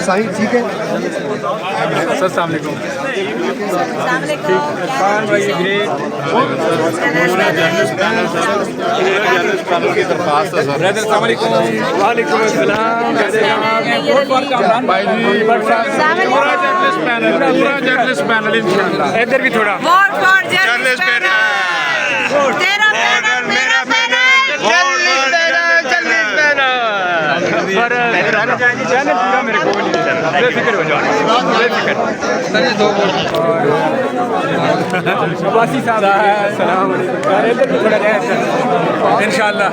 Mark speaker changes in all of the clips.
Speaker 1: सही ठीक है
Speaker 2: सर सामने को इरफान भाई ग्रेट
Speaker 3: की दरख्वास्त है सर।
Speaker 2: अस्सलाम वालेकुम। वालेकुम अस्सलाम। भाई जी पूरा जर्नलिस्ट पैनल इंशाल्लाह। इधर भी थोड़ा
Speaker 3: जर्नलिस्ट पैनल
Speaker 4: तेरा पैनल मेरा पैनल
Speaker 2: पर चैनल पूरा मेरे को नहीं चल बेफिक्र हो जाओ बेफिक्र वासी साहब अस्सलाम वालेकुम यार इधर भी थोड़ा रहे इंशाल्लाह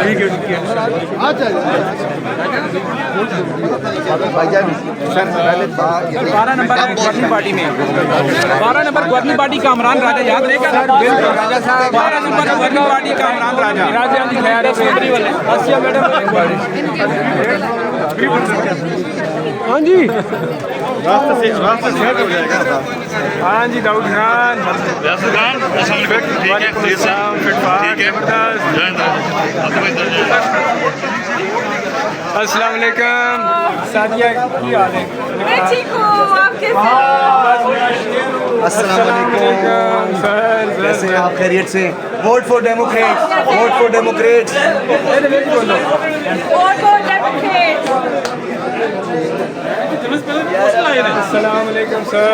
Speaker 2: वीडियो
Speaker 1: सर पहले
Speaker 2: 12 नंबर गवर्निंग पार्टी में 12 नंबर गवर्निंग पार्टी का इमरान राजा याद रहेगा राजा साहब 12 नंबर गवर्निंग पार्टी का इमरान राजा राजा जी खैर सेंट्री वाले आसिया मैडम हाँ जी
Speaker 3: रास्ते से सेट हो जाएगा।
Speaker 2: हाँ जी दाऊद खान अस्सलाम वालेकुम सादिया की हाल है
Speaker 4: मैं ठीक हूँ आप कैसे
Speaker 1: अस्सलाम वालेकुम
Speaker 2: सर
Speaker 1: कैसे हैं आप खैरियत से vote for Democrats vote for Democrats
Speaker 2: अस्सलाम वालेकुम सर